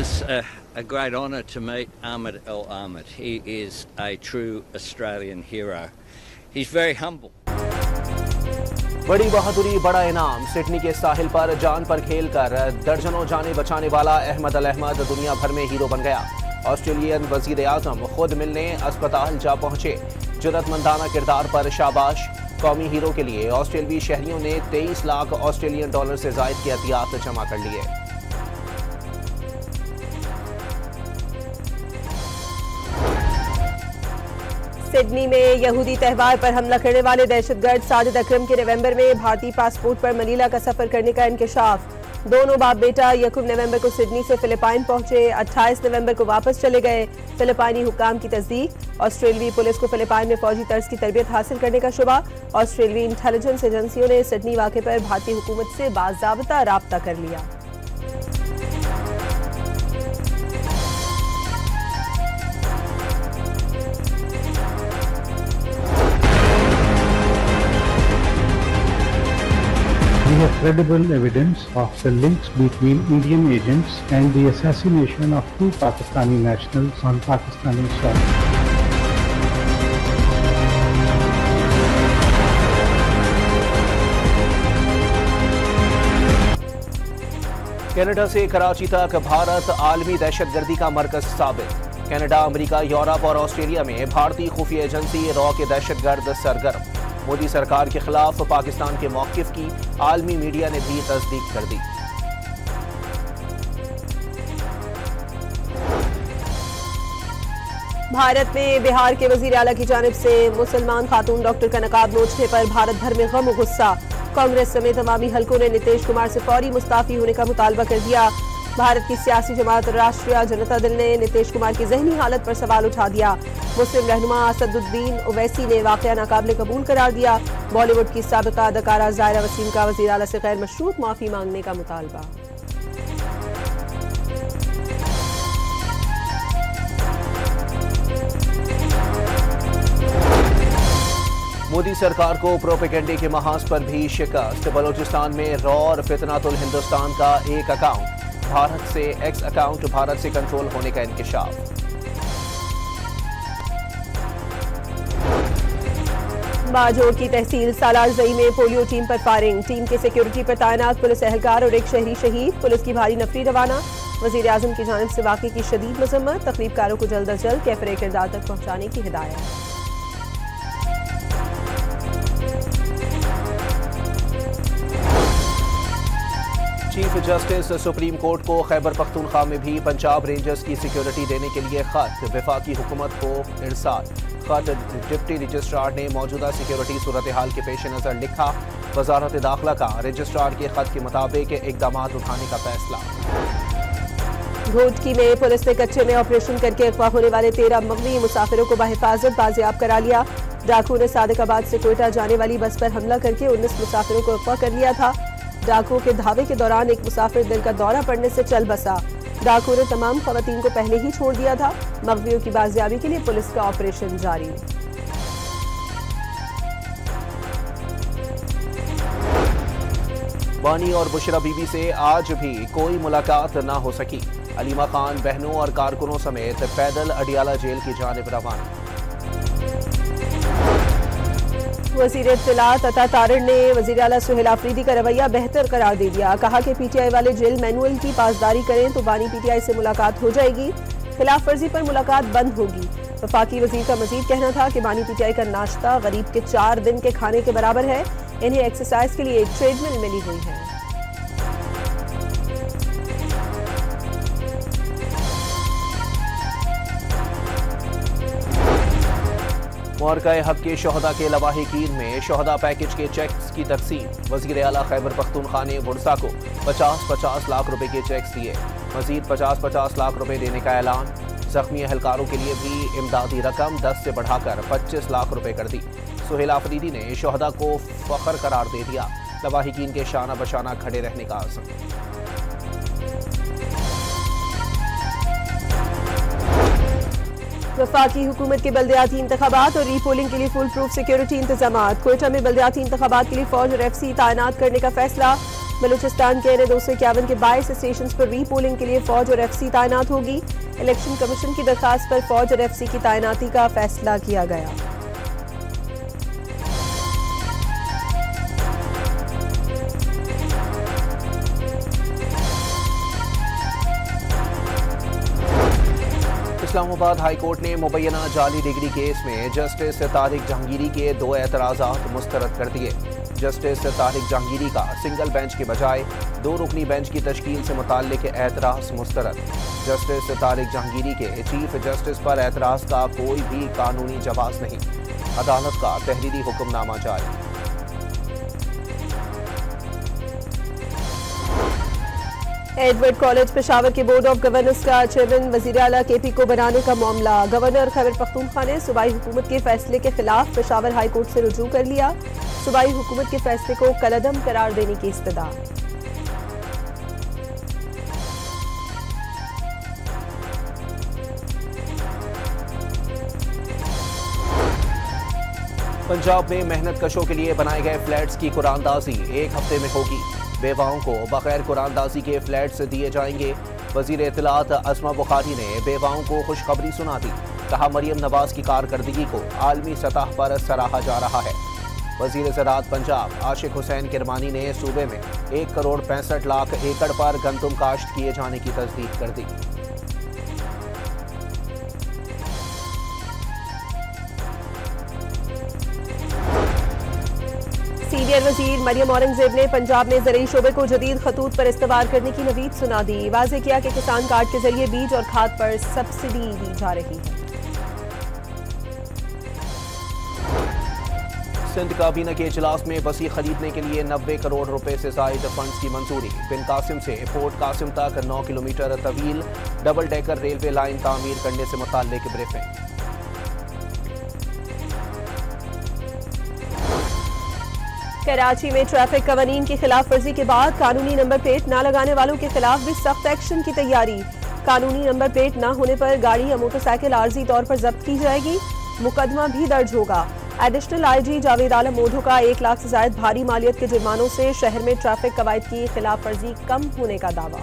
is a great honour to meet Ahmed El Ahmed. He is a true Australian hero. He's very humble. बड़ी बहादुरी बड़ा इनाम। Sydney के साहिल पर जान पर खेलकर दर्जनों जाने बचाने वाला अहमद अल अहमद दुनिया भर में हीरो बन गया। ऑस्ट्रेलियन वजीर आजम खुद मिलने अस्पताल जा पहुंचे। जुर्रतमंदाना किरदार पर शाबाश। कौमी हीरो के लिए ऑस्ट्रेलियाई शहरियों ने 23 लाख ऑस्ट्रेलियन डॉलर से जायद की अतियात जमा कर लिए। सिडनी में यहूदी त्यौहार पर हमला करने वाले दहशतगर्द साजिद अकरम के नवंबर में भारतीय पासपोर्ट पर मनीला का सफर करने का इंकशाफ। दोनों बाप बेटा 1 नवंबर को सिडनी से फिलिपाइन पहुंचे, 28 नवंबर को वापस चले गए। फिलिपाइनी हुक्काम की तस्दीक। ऑस्ट्रेलियाई पुलिस को फिलिपाइन में फौजी तर्ज की तरबियत हासिल करने का शुबा। ऑस्ट्रेलियाई इंटेलिजेंस एजेंसियों ने सिडनी वाक़े पर भारतीय हुकूमत से बाज़ाब्ता राब्ता कर लिया। We have credible evidence of the links between Indian agents and the assassination of 2 Pakistani nationals on Pakistani soil. Canada से कराची तक भारत आलमी दहशतगर्दी का मरकज साबित। कनाडा, अमेरिका, यूरोप और ऑस्ट्रेलिया में भारतीय खुफिया एजेंसी रॉ के दहशतगर्द सरगर्म। मोदी सरकार के खिलाफ पाकिस्तान के मौकिफ की आलमी मीडिया ने भी तस्दीक कर दी। भारत में बिहार के वजीर आला की जानिब से मुसलमान खातून डॉक्टर का नकाब नोचने पर भारत भर में गम और गुस्सा। कांग्रेस समेत अवामी हलकों ने नीतीश कुमार से फौरी मुस्ताफी होने का मुतालबा कर दिया। भारत की सियासी जमात राष्ट्रीय जनता दल ने नीतीश कुमार की जहनी हालत पर सवाल उठा दिया। मुस्लिम रहनुमा असदुद्दीन ओवैसी ने वाकया नाकाबिले कबूल करार दिया। बॉलीवुड की साबिका अदाकारा ज़ायरा वसीम का वज़ीर आला से गैर मशरूत माफी मांगने का मुतालबा। मोदी सरकार को प्रोपेगेंडे के महाज पर भी शिकस्त। बलोचिस्तान में रॉ और फितनातुल हिंदुस्तान का एक अकाउंट भारत से एक्स अकाउंट भारत से कंट्रोल होने का इंकशाफ। बाजोड़ की तहसील सालारजई में पोलियो टीम पर फायरिंग। टीम के सिक्योरिटी पर तैनात पुलिस एहलकार और एक शहरी शहीद। पुलिस की भारी नफरी रवाना। वजीर आजम की जानिब से वाक़े की शदीद मजम्मत। तकरीबकारों को जल्द अज जल्द कैफरे किरदार तक पहुंचाने की हिदायत। चीफ जस्टिस सुप्रीम कोर्ट को खैबर पख्तूनख्वा में भी पंजाब रेंजर्स की सिक्योरिटी देने के लिए खत। वफाकी हुकूमत को इरसाल। खत डिप्टी रजिस्ट्रार ने मौजूदा सिक्योरिटी सूरत हाल के पेश नज़र लिखा। वजारत दाखिला का रजिस्ट्रार के खत के मुताबिक इकदाम उठाने का फैसला। घोटकी में पुलिस ने कच्चे में ऑपरेशन करके अगवा होने वाले 13 मगवी मुसाफिरों को बाहिफाजत बाजियाब करा लिया। डाकू ने सादिकाबाद से कोयटा जाने वाली बस पर हमला करके 19 मुसाफिरों को अगवा कर लिया था। डाकुओं के धावे के दौरान एक मुसाफिर दिल का दौरा पड़ने से चल बसा। डाकुओं ने तमाम खवातीन को पहले ही छोड़ दिया था। मगवियों की बाजियाबी के लिए पुलिस का ऑपरेशन जारी। बानी और बुशरा बीबी से आज भी कोई मुलाकात ना हो सकी। अलीमा खान बहनों और कारकुनों समेत पैदल अडियाला जेल की जानिब रवाना। वज़ीर इत्तलात अता तारड़ ने वज़ीर आला सुहेल आफरीदी का रवैया बेहतर करार दे दिया। कहा कि पीटीआई वाले जेल मैनुअल की पासदारी करें तो बानी पीटीआई से मुलाकात हो जाएगी। खिलाफ वर्जी पर मुलाकात बंद होगी। वफाकी वज़ीर का मजीद कहना था कि बानी पीटीआई का नाश्ता गरीब के 4 दिन के खाने के बराबर है। इन्हें एक्सरसाइज के लिए एक ट्रेडमिल मिली हुई है। मुआरका हक के शहदा के लवाहिकीन में शहदा पैकेज के चेक्स की तकसीम। वज़ीर आला खैबर पख्तूनख्वा ने वुरसा को 50-50 लाख रुपए के चेक्स दिए। मजीद 50-50 लाख रुपए देने का ऐलान। जख्मी अहलकारों के लिए भी इमदादी रकम 10 से बढ़ाकर 25 लाख रुपए कर दी। सुहेल आफरीदी ने शहदा को फख्र करार दे दिया। लवाहिकीन के शाना बशाना खड़े रहने का आज़म। वफाकी हुकूमत के बल्दियाती इंतखाबात और रीपोलिंग के लिए फुल प्रूफ सिक्योरिटी इंतजाम। कोयटा में बल्दियाती इंतखाबात के लिए फौज और FC तैनात करने का फैसला। बलूचिस्तान के N251 के 22 स्टेशन पर रीपोलिंग के लिए फौज और FC तैनात होगी। इलेक्शन कमीशन की दरखास्त पर फौज और FC की तैनाती का फैसला किया गया। इस्लामाबाद हाई कोर्ट ने मुबैना जाली डिग्री केस में जस्टिस तारिक जहांगीरी के 2 एतराज़ात मुस्तरद कर दिए। जस्टिस तारिक जहांगीरी का सिंगल बेंच के बजाय 2 रुकनी बेंच की तश्कील से मुताल्लिक एतराज़ मुस्तरद। जस्टिस तारिक जहांगीरी के चीफ जस्टिस पर एतराज़ का कोई भी कानूनी जवाब नहीं। अदालत का तहरीरी हुक्मनामा जारी। एडवर्ड कॉलेज पेशावर के बोर्ड ऑफ गवर्नर्स का चेयरमैन वजीर आला KP को बनाने का मामला। गवर्नर खैबर पख्तूनख्वा ने सूबाई हुकूमत के फैसले के खिलाफ पेशावर हाई कोर्ट से रुजू कर लिया। सूबाई हुकूमत के फैसले को कलअदम करार देने की इस्तदा। पंजाब में मेहनत कशों के लिए बनाए गए फ्लैट्स की कुरानदाजी 1 हफ्ते में होगी। बेवाओं को बगैर कुरानदाजी के फ्लैट्स दिए जाएंगे। वजीर इत्तलात असमा बुखारी ने बेवाओं को खुशखबरी सुना दी। कहा, मरियम नवाज की कारकर्दगी को आलमी सतह पर सराहा जा रहा है। वजीर ज़राअत पंजाब आशिक हुसैन किरमानी ने सूबे में 1 करोड़ 65 लाख एकड़ पर गंदम काश्त किए जाने की तस्दीक कर दी। सीनियर वजीर मरियम औरंगजेब ने पंजाब में ज़रूरी शोबे को जदीद खतूत पर इस्तेमाल करने की नवीद सुना दी। वाज़ेह किया कि किसान कार्ड के जरिए बीज और खाद पर सब्सिडी दी जा रही है। सिंध काबीना के इजलास में बसी खरीदने के लिए 90 करोड़ रुपए से जायद फंड्स की मंजूरी। बिन कासिम से पोर्ट कासिम तक 9 किलोमीटर तवील डबल डेकर रेलवे लाइन तामीर करने से मुताल्लिक ब्रीफिंग। कराची में ट्रैफिक कवानीन की खिलाफ वर्जी के बाद कानूनी नंबर प्लेट न लगाने वालों के खिलाफ भी सख्त एक्शन की तैयारी। कानूनी नंबर प्लेट न होने पर गाड़ी या मोटरसाइकिल आर्जी तौर पर जब्त की जाएगी। मुकदमा भी दर्ज होगा। एडिशनल IG जावेद आलम मोधो का 1 लाख से ज्यादा भारी मालियत के जुर्मानों से शहर में ट्रैफिक कवायद की खिलाफ वर्जी कम होने का दावा।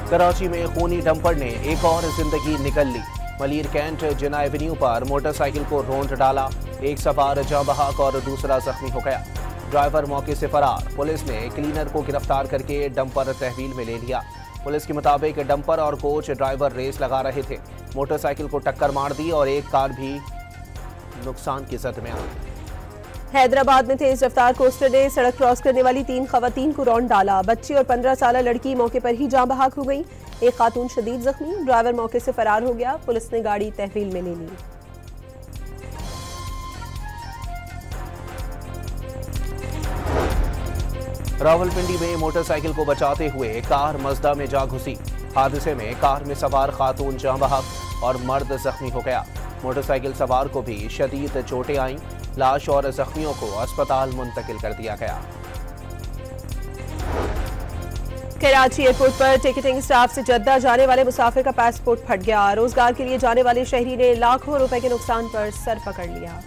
कराची में खूनी डंपर ने एक और जिंदगी निकल ली। मलीर कैंट जिना एवेन्यू पर मोटरसाइकिल को रोंद डाला। एक सवार जाँ बहक और दूसरा जख्मी हो गया। ड्राइवर मौके से फरार। पुलिस ने क्लीनर को गिरफ्तार करके डंपर तहवील में ले लिया। पुलिस के मुताबिक डंपर और कोच ड्राइवर रेस लगा रहे थे। मोटरसाइकिल को टक्कर मार दी और एक कार भी नुकसान की जद में आ गई। हैदराबाद में तेज रफ्तार कोस्टर ने सड़क क्रॉस करने वाली 3 खवातीन को रौंद डाला। बच्ची और 15 साल लड़की मौके पर ही जाँ बहक हो गई। एक खातून शदीद जख्मी। ड्राइवर मौके से फरार हो गया। पुलिस ने गाड़ी तहवील में ले ली। रावलपिंडी में मोटरसाइकिल को बचाते हुए कार मजदा में जा घुसी। हादसे में कार में सवार खातून जाँ बहक और मर्द जख्मी हो गया। मोटरसाइकिल सवार को भी शदीद चोटें आईं। लाश और जख्मियों को अस्पताल मुंतकिल कर दिया गया। कराची एयरपोर्ट पर टिकटिंग स्टाफ से जद्दा जाने वाले मुसाफिर का पासपोर्ट फट गया। रोजगार के लिए जाने वाले शहरी ने लाखों रुपए के नुकसान पर सर पकड़ लिया।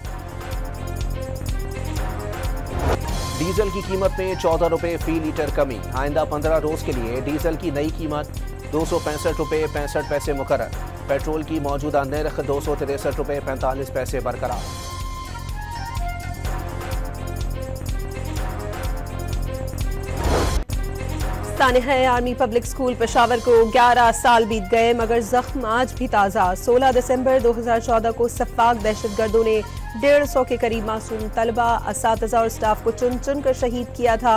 डीजल की कीमत में 14 रुपए फी लीटर कमी। आइंदा 15 रोज के लिए डीजल की नई कीमत 265 रुपए 65 पैसे मुकर्रर। पेट्रोल की मौजूदा निर्ख 263 रुपए 45 पैसे बरकरार। सानिहा आर्मी पब्लिक स्कूल पेशावर को 11 साल बीत गए मगर जख्म आज भी ताज़ा। 16 दिसंबर 2014 को सफाक दहशतगर्दों ने 150 के करीब मासूम तलबा, असातिज़ा और स्टाफ को चुन चुन कर शहीद किया था।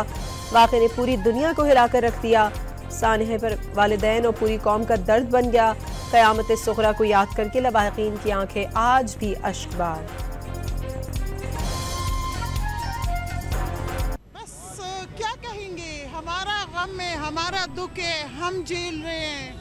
वाक़े ने पूरी दुनिया को हिला कर रख दिया। सानिहा पर वालिदैन और पूरी कौम का दर्द बन गया। क़यामत सुग़रा को याद करके लवाहिकीन की आंखें आज भी अश्कबार। हमारा गम है, हमारा दुख है, हम झेल रहे हैं।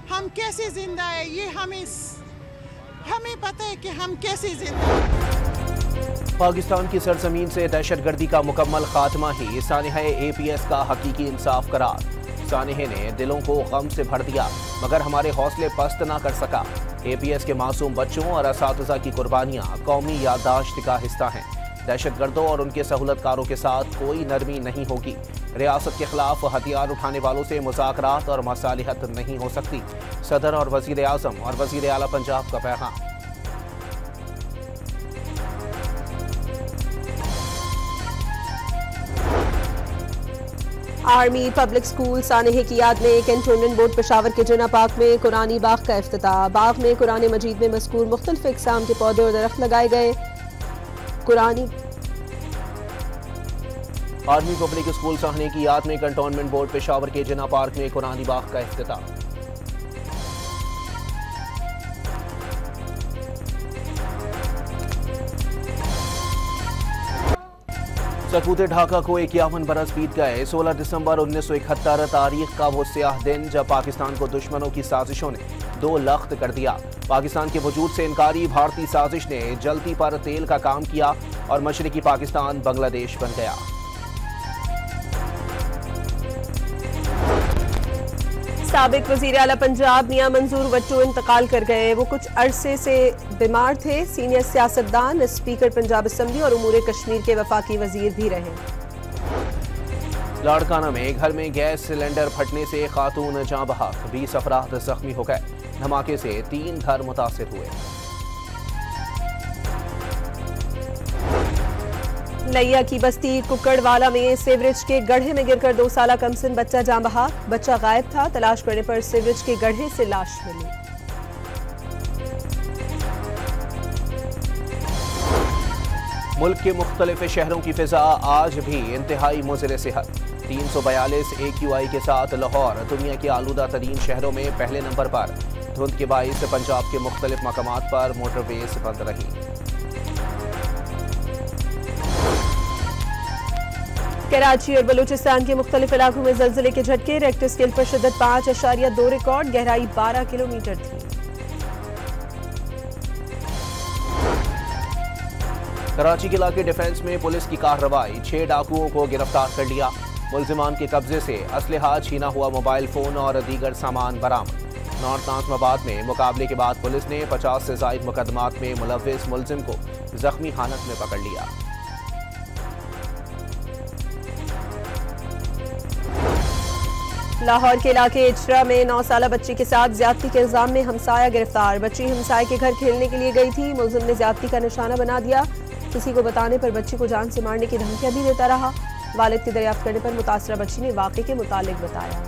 हम कैसे जिंदा है ये हमें पता है कि हम कैसे जिंदा हैं। पाकिस्तान की सरजमीन से दहशतगर्दी का मुकम्मल खात्मा ही सानिहा APS का हकीकी इंसाफ करार। सानिहा ने दिलों को गम से भर दिया मगर हमारे हौसले पस्त ना कर सका। APS के मासूम बच्चों और असातिज़ा की कुर्बानियां कौमी याददाश्त का हिस्सा हैं। दहशतगर्दों और उनके सहूलतकारों के साथ कोई नरमी नहीं होगी। रियासत के खिलाफ हथियार उठाने वालों से मुज़ाकरात और मसालिहत नहीं हो सकती। सदर और वज़ीर आज़म और वज़ीर आला पंजाब का पैगाम। आर्मी पब्लिक स्कूल सानेह की याद में कैंटोनमेंट बोर्ड पेशावर के जिना पार्क में कुरानी बाग का इफ्तिताह। बाग में कुरान मजीद में मज़कूर मुख्तलिफ इक़साम के पौधे और दरख्त लगाए गए। आर्मी पब्लिक स्कूल सानेह की याद में कैंटोनमेंट बोर्ड पेशावर के जिना पार्क में कुरानी बाग का इफ्तिताह। सकूत ढाका को 51 बरस बीत गए। 16 दिसंबर 1971 तारीख का वो स्याह दिन जब पाकिस्तान को दुश्मनों की साजिशों ने दो लख्त कर दिया। पाकिस्तान के वजूद से इनकारी भारतीय साजिश ने जलती पर तेल का काम किया और मशरिकी पाकिस्तान बांग्लादेश बन गया। साबिक वज़ीर आला पंजाब मियां मंजूर वट्टू इंतकाल कर गए। वो कुछ अरसे से बीमार थे। सीनियर सियासतदान, स्पीकर पंजाब असम्बली और उमूर कश्मीर के वफाकी वजीर भी रहे। लाड़काना में घर में गैस सिलेंडर फटने से खातून जाँ बहक, 20 अफराद जख्मी हो गए। धमाके से 3 घर मुतासिर हुए। लैया की बस्ती कुकड़वाला में सीवरेज के गड्ढे में गिरकर 2 साला कमसिन बच्चा जाँ बहक। बच्चा गायब था। तलाश करने पर सीवरेज के गड्ढे से लाश मिली। मुल्क के मुख्तलिफ शहरों की फिजा आज भी इंतहाई मुज़र सेहत। 342 AQI के साथ लाहौर दुनिया के आलूदा तरीन शहरों में पहले नंबर पर। धुंध के बाइस पंजाब के मुख्तलिफ मकामात पर मोटरवेज बंद रही। कराची और बलूचिस्तान के मुख्तलिफ इलाकों में ज़लज़ले के झटके। रेक्टर स्केल पर शिद्दत 5.2 रिकॉर्ड। गहराई 12 किलोमीटर थी। कराची के इलाके डिफेंस में पुलिस की कार्रवाई। 6 डाकुओं को गिरफ्तार कर लिया। मुल्जिमान के कब्जे से असलहा, छीना हुआ मोबाइल फोन और दीगर सामान बरामद। नॉर्थ नाज़िमाबाद में मुकाबले के बाद पुलिस ने 50 से ज़ायद मुकदमात में मुलव्विस मुल्जिम को जख्मी हालत में पकड़ लिया। लाहौर के इलाके इचरा में 9 साला बच्ची के साथ ज्यादती के इल्जाम में हमसाया गिरफ्तार। बच्ची हमसाये के घर खेलने के लिए गई थी। मुल्जिम ने ज्यादती का निशाना बना दिया। किसी को बताने पर बच्ची को जान से मारने की धमकियां भी देता रहा। वालिद की दरियाफ्त करने पर मुतासरा बच्ची ने वाक़े के मुतालिक बताया।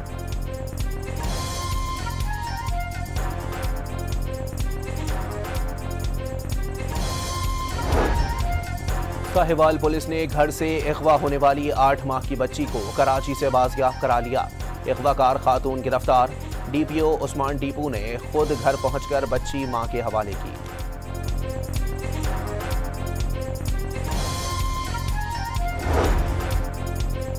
साहिवाल पुलिस ने घर से अगवा होने वाली 8 माह की बच्ची को कराची से बाजियाब करा लिया। अगवाकार खातून गिरफ्तार। DPO उस्मान टीपू ने खुद घर पहुंचकर बच्ची मां के हवाले की।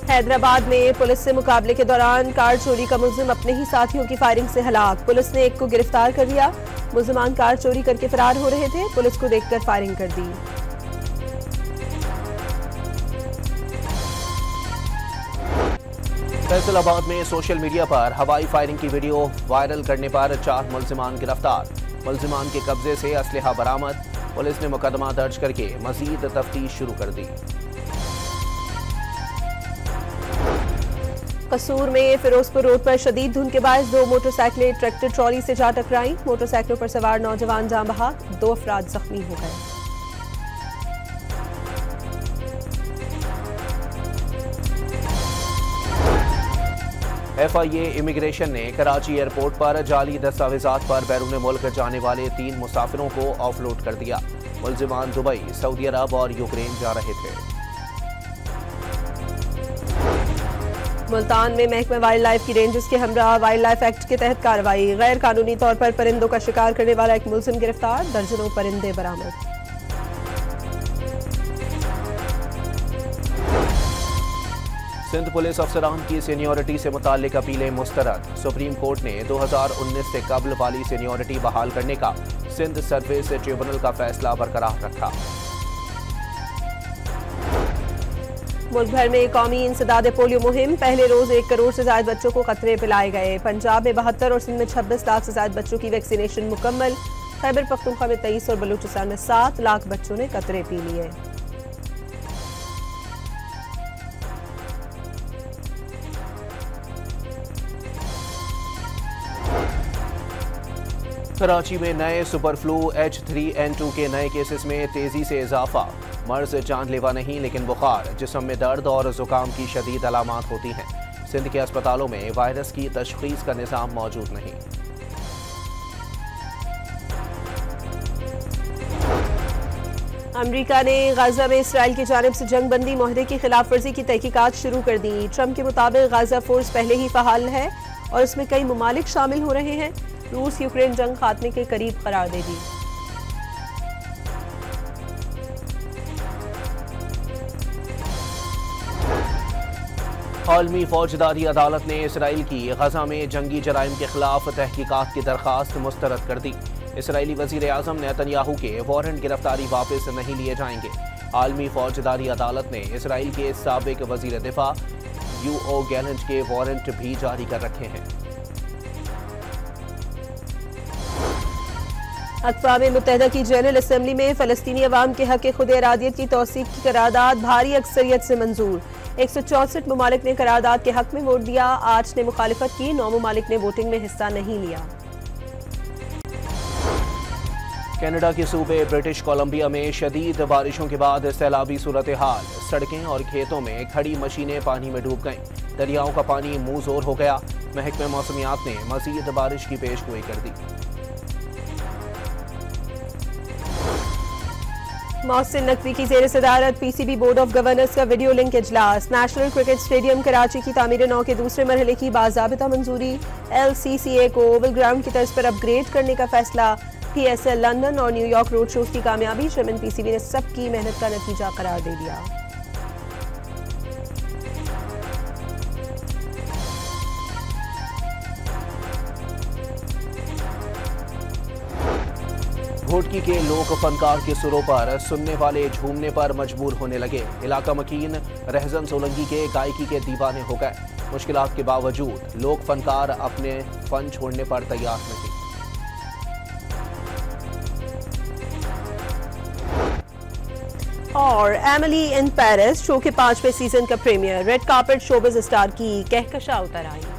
हैदराबाद में पुलिस से मुकाबले के दौरान कार चोरी का मुल्जिम अपने ही साथियों की फायरिंग से हलाक। पुलिस ने एक को गिरफ्तार कर लिया। मुल्जिमान कार चोरी करके फरार हो रहे थे। पुलिस को देखकर फायरिंग कर दी। फैसलाबाद में सोशल मीडिया पर हवाई फायरिंग की वीडियो वायरल करने पर 4 मुल्जिमान गिरफ्तार। मुल्जिमान के कब्जे से असलहा बरामद। पुलिस ने मुकदमा दर्ज करके मजीद तफ्तीश शुरू कर दी। कसूर में फिरोजपुर रोड पर शदीद धुंध के बायस 2 मोटरसाइकिलें ट्रैक्टर ट्रॉली से जा टकराई। मोटरसाइकिलों पर सवार नौजवान जाँ बहक, 2 अफराद जख्मी हो गए। FIA इमिग्रेशन ने कराची एयरपोर्ट पर जाली दस्तावेजात पर बैरून मुल्क जाने वाले 3 मुसाफिरों को ऑफलोड कर दिया। मुल्जिमान दुबई, सऊदी अरब और यूक्रेन जा रहे थे। मुल्तान में महकमा वाइल्ड लाइफ की रेंजर्स के हमरा वाइल्ड लाइफ एक्ट के तहत कार्रवाई। गैर कानूनी तौर पर परिंदों का शिकार करने वाला एक मुल्जिम गिरफ्तार। दर्जनों परिंदे बरामद। सिंध पुलिस अफसरान की सीनियरिटी से मुताल्लिक अपीलें मुस्तरद। सुप्रीम कोर्ट ने 2019 से कबल वाली सीनियरिटी बहाल करने का सिंध सर्विस ट्रिब्यूनल का फैसला बरकरार रखा। मुल्क भर में कौमी इंसदाद पोलियो मुहिम। पहले रोज 1 करोड़ से ज्यादा बच्चों को कतरे पिलाए गए। पंजाब में 72 और सिंध में 26 लाख से ज्यादा बच्चों की वैक्सीनेशन मुकम्मल। खैबर पख्तूनख्वा में 23 और बलूचिस्तान में 7 लाख बच्चों ने कतरे पी लिए। कराची में नए सुपर फ्लू H3N2 के नए केसेस में तेजी से इजाफा। मर्ज जानलेवा नहीं, लेकिन बुखार, जिस्म में दर्द और जुकाम की शदीद अलामात होती हैं। सिंध के अस्पतालों में वायरस की तशखीस का निज़ाम मौजूद नहीं। अमेरिका ने गाजा में इसराइल की जानिब से जंग बंदी मुआहदे की खिलाफ वर्जी की तहकीकात शुरू कर दी। ट्रंप के मुताबिक गाजा फोर्स पहले ही फहाल है और इसमें कई ममालिक शामिल हो रहे हैं। रूस यूक्रेन जंग खात्मे के करीब करार दे दी। आलमी फौजदारी अदालत ने इसराइल की गजा में जंगी जराइम के खिलाफ तहकीकात की दरखास्त मुस्तरद कर दी। इसराइली वजीर आजम नेतन्याहू के वारंट गिरफ्तारी वापस नहीं लिए जाएंगे। आलमी फौजदारी अदालत ने इसराइल के साबिक वजीर दिफा यूओ गैलेंट के वारंट भी जारी कर रखे हैं। अक़वाम मुत्तहिदा की जनरल असम्बली में फ़लस्तीनी अवाम के हक़ खुद इरादियत की तौसीक़ की करारदाद भारी अक्सरियत से मंजूर। 164 ममालिक ने करारदाद के हक़ में वोट दिया, 8 ने मुखालिफत की, 9 ममालिक ने वोटिंग में हिस्सा नहीं लिया। कनाडा के सूबे ब्रिटिश कोलंबिया में शदीद बारिशों के बाद सैलाबी सूरत हाल। सड़कें और खेतों में खड़ी मशीनें पानी में डूब गईं। दरियाओं का पानी मुंह जोर हो गया। महकमे मौसमियात ने मजीद बारिश की पेशगोई कर दी। मोहसिन नकवी की जेर सदारत पीसीबी बोर्ड ऑफ गवर्नर्स का वीडियो लिंक इजलास। नेशनल क्रिकेट स्टेडियम कराची की तामीर नौ के दूसरे मरहले की बाज़ाबिता मंजूरी। LCCA को ओवल ग्राउंड की तर्ज पर अपग्रेड करने का फैसला। PSL लंदन और न्यूयॉर्क रोड शोज की कामयाबी चेयरमैन PCB ने सबकी मेहनत का नतीजा करार दे दिया। घोटकी के लोक फनकार के सुरों पर सुनने वाले झूमने पर मजबूर होने लगे। इलाका मकीन रहजन सोलंगी के गायकी के दीवाने हो गए। मुश्किलात के बावजूद लोक फनकार अपने फन छोड़ने पर तैयार नहीं। और एमिली इन पेरिस शो के 5वें सीजन का premiere. Red carpet showbiz star की कहकशा उतर आई।